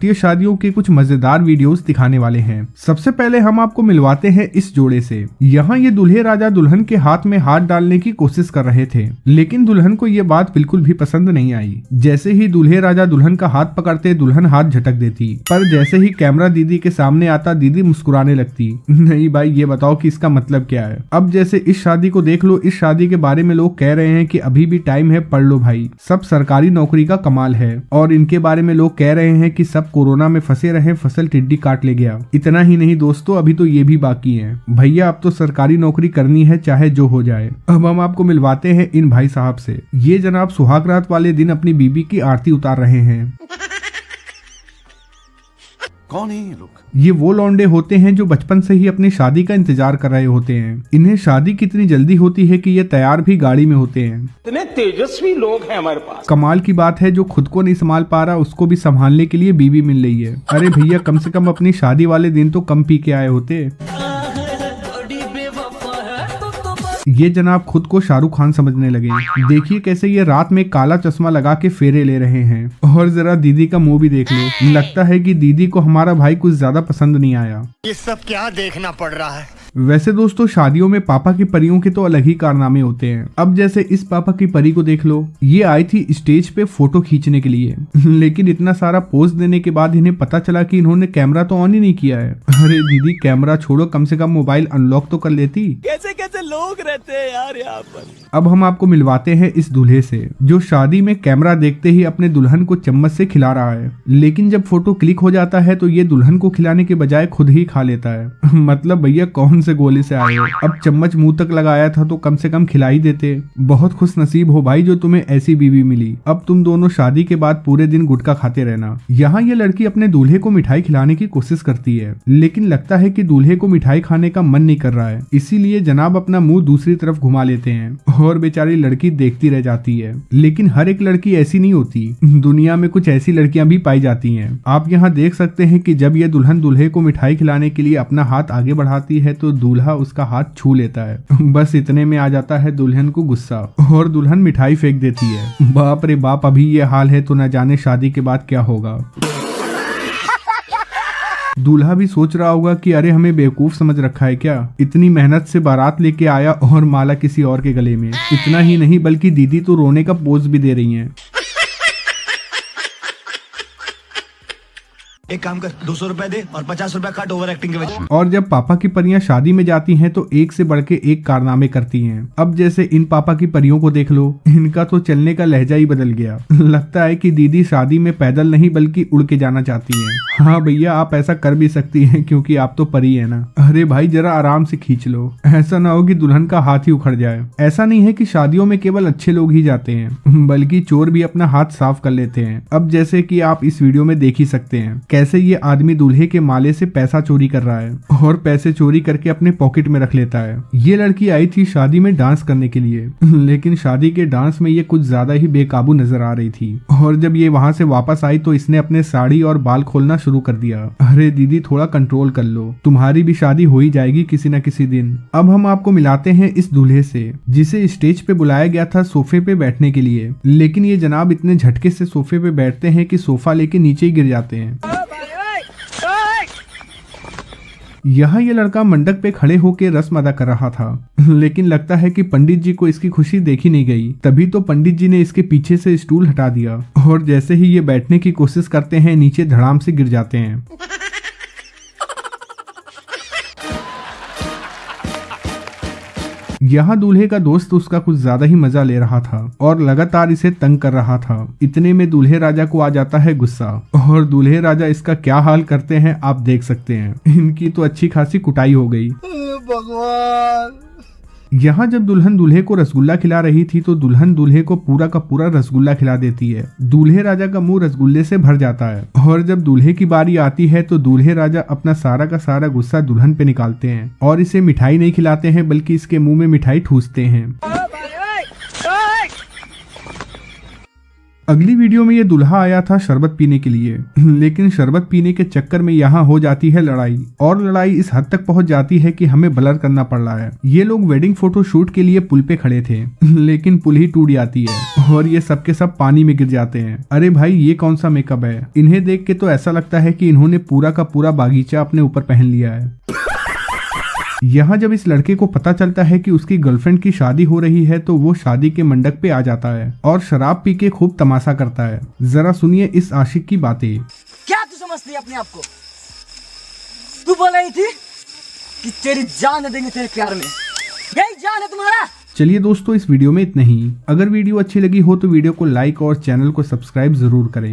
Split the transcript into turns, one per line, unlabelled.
ये शादियों के कुछ मजेदार वीडियोस दिखाने वाले हैं। सबसे पहले हम आपको मिलवाते हैं इस जोड़े से। यहाँ ये दूल्हे राजा दुल्हन के हाथ में हाथ डालने की कोशिश कर रहे थे, लेकिन दुल्हन को ये बात बिल्कुल भी पसंद नहीं आई। जैसे ही दूल्हे राजा दुल्हन का हाथ पकड़ते दुल्हन हाथ झटक देती, पर जैसे ही कैमरा दीदी के सामने आता दीदी मुस्कुराने लगती। नहीं भाई, ये बताओ कि इसका मतलब क्या है। अब जैसे इस शादी को देख लो, इस शादी के बारे में लोग कह रहे हैं कि अभी भी टाइम है, पढ़ लो भाई, सब सरकारी नौकरी का कमाल है। और इनके बारे में लोग कह रहे हैं कि सब कोरोना में फंसे रहे, फसल टिड्डी काट ले गया। इतना ही नहीं दोस्तों, अभी तो ये भी बाकी है भैया, अब तो सरकारी नौकरी करनी है चाहे जो हो जाए। अब हम आपको मिलवाते हैं इन भाई साहब से। ये जनाब सुहागरात वाले दिन अपनी बीबी की आरती उतार रहे हैं।
कौन है ये लोग?
ये वो लौंडे होते हैं जो बचपन से ही अपनी शादी का इंतजार कर रहे होते हैं। इन्हें शादी कितनी जल्दी होती है कि ये तैयार भी गाड़ी में होते हैं।
इतने तेजस्वी लोग हैं हमारे पास।
कमाल की बात है, जो खुद को नहीं संभाल पा रहा उसको भी संभालने के लिए बीवी मिल रही है। अरे भैया, कम से कम अपनी शादी वाले दिन तो कम पी के आए होते। ये जनाब खुद को शाहरुख खान समझने लगे। देखिए कैसे ये रात में काला चश्मा लगा के फेरे ले रहे हैं। और जरा दीदी का मुंह भी देख लो, लगता है कि दीदी को हमारा भाई कुछ ज्यादा पसंद नहीं आया।
ये सब क्या देखना पड़ रहा है।
वैसे दोस्तों, शादियों में पापा की परियों के तो अलग ही कारनामे होते हैं। अब जैसे इस पापा की परी को देख लो, ये आई थी स्टेज पे फोटो खींचने के लिए, लेकिन इतना सारा पोज देने के बाद इन्हें पता चला कि इन्होंने कैमरा तो ऑन ही नहीं किया है। अरे दीदी, कैमरा छोड़ो, कम से कम मोबाइल अनलॉक तो कर लेती।
कैसे कैसे लोग रहते हैं यार यहाँ पर।
अब हम आपको मिलवाते हैं इस दूल्हे से, जो शादी में कैमरा देखते ही अपने दुल्हन को चम्मच से खिला रहा है, लेकिन जब फोटो क्लिक हो जाता है तो ये दुल्हन को खिलाने के बजाय खुद ही खा लेता है। मतलब भैया, कौन से गोले से आए हो? अब चम्मच मुंह तक लगाया था तो कम से कम खिला ही देते। बहुत खुश नसीब हो भाई जो तुम्हें ऐसी बीवी मिली। अब तुम दोनों शादी के बाद पूरे दिन गुटखा खाते रहना। यहाँ ये लड़की अपने दूल्हे को मिठाई खिलाने की कोशिश करती है, लेकिन लगता है कि दूल्हे को मिठाई खाने का मन नहीं कर रहा है, इसीलिए जनाब अपना मुंह दूसरी तरफ घुमा लेते हैं और बेचारी लड़की देखती रह जाती है। लेकिन हर एक लड़की ऐसी नहीं होती, दुनिया में कुछ ऐसी लड़कियां भी पाई जाती हैं। आप यहाँ देख सकते हैं कि जब ये दुल्हन दूल्हे को मिठाई खिलाने के लिए अपना हाथ आगे बढ़ाती है तो दूल्हा उसका हाथ छू लेता है। बस इतने में आ जाता है दुल्हन को गुस्सा और दुल्हन मिठाई फेंक देती है। बाप रे बाप, अभी ये हाल है तो न जाने शादी के बाद क्या होगा। दूल्हा भी सोच रहा होगा कि अरे हमें बेवकूफ समझ रखा है क्या, इतनी मेहनत से बारात लेके आया और माला किसी और के गले में। इतना ही नहीं बल्कि दीदी तो रोने का पोज भी दे रही हैं।
एक काम कर, 200 रुपए दे और 50 रुपए काट ओवर एक्टिंग के वजह।
और जब पापा की परियां शादी में जाती हैं तो एक से बढ़ के एक कारनामे करती हैं। अब जैसे इन पापा की परियों को देख लो, इनका तो चलने का लहजा ही बदल गया। लगता है कि दीदी शादी में पैदल नहीं बल्कि उड़ के जाना चाहती हैं। हाँ भैया, आप ऐसा कर भी सकती हैं क्योंकि आप तो परी है ना। अरे भाई, जरा आराम से खींच लो, ऐसा ना हो कि दुल्हन का हाथ ही उखड़ जाए। ऐसा नहीं है कि शादियों में केवल अच्छे लोग ही जाते हैं, बल्कि चोर भी अपना हाथ साफ कर लेते हैं। अब जैसे कि आप इस वीडियो में देख ही सकते हैं कैसे ये आदमी दूल्हे के माले से पैसा चोरी कर रहा है और पैसे चोरी करके अपने पॉकेट में रख लेता है। ये लड़की आई थी शादी में डांस करने के लिए, लेकिन शादी के डांस में ये कुछ ज्यादा ही बेकाबू नजर आ रही थी। और जब ये वहां से वापस आई तो इसने अपने साड़ी और बाल खोलना शुरू कर दिया। अरे दीदी, थोड़ा कंट्रोल कर लो, तुम्हारी भी शादी हो ही जाएगी किसी न किसी दिन। अब हम आपको मिलाते हैं इस दूल्हे से, जिसे स्टेज पे बुलाया गया था सोफे पे बैठने के लिए, लेकिन ये जनाब इतने झटके से सोफे पे बैठते हैं कि सोफा लेके नीचे ही गिर जाते हैं। यहाँ ये लड़का मंडप पे खड़े होकर रस्म अदा कर रहा था, लेकिन लगता है कि पंडित जी को इसकी खुशी देखी नहीं गई। तभी तो पंडित जी ने इसके पीछे से स्टूल हटा दिया और जैसे ही ये बैठने की कोशिश करते हैं नीचे धड़ाम से गिर जाते हैं। यहाँ दूल्हे का दोस्त उसका कुछ ज्यादा ही मजा ले रहा था और लगातार इसे तंग कर रहा था। इतने में दूल्हे राजा को आ जाता है गुस्सा और दूल्हे राजा इसका क्या हाल करते हैं आप देख सकते हैं। इनकी तो अच्छी खासी कुटाई हो गई।
भगवान।
यहाँ जब दुल्हन दूल्हे को रसगुल्ला खिला रही थी तो दुल्हन दूल्हे को पूरा का पूरा रसगुल्ला खिला देती है। दूल्हे राजा का मुंह रसगुल्ले से भर जाता है और जब दूल्हे की बारी आती है तो दूल्हे राजा अपना सारा का सारा गुस्सा दुल्हन पे निकालते हैं और इसे मिठाई नहीं खिलाते हैं बल्कि इसके मुंह में मिठाई ठूसते हैं। अगली वीडियो में ये दूल्हा आया था शरबत पीने के लिए, लेकिन शरबत पीने के चक्कर में यहाँ हो जाती है लड़ाई, और लड़ाई इस हद तक पहुंच जाती है कि हमें ब्लर करना पड़ रहा है। ये लोग वेडिंग फोटो शूट के लिए पुल पे खड़े थे, लेकिन पुल ही टूट जाती है और ये सब के सब पानी में गिर जाते हैं। अरे भाई ये कौन सा मेकअप है? इन्हें देख के तो ऐसा लगता है कि इन्होंने पूरा का पूरा बागीचा अपने ऊपर पहन लिया है। यहाँ जब इस लड़के को पता चलता है कि उसकी गर्लफ्रेंड की शादी हो रही है तो वो शादी के मंडप पे आ जाता है और शराब पी के खूब तमाशा करता है। जरा सुनिए इस आशिक की बातें।
क्या तू समझती है अपने आप को? तू बोल रही थी कि तेरी जान दे देंगे तेरे प्यार में, यही जान है तुम्हारा।
चलिए दोस्तों इस वीडियो में इतना ही। अगर वीडियो अच्छी लगी हो तो वीडियो को लाइक और चैनल को सब्सक्राइब जरूर करें।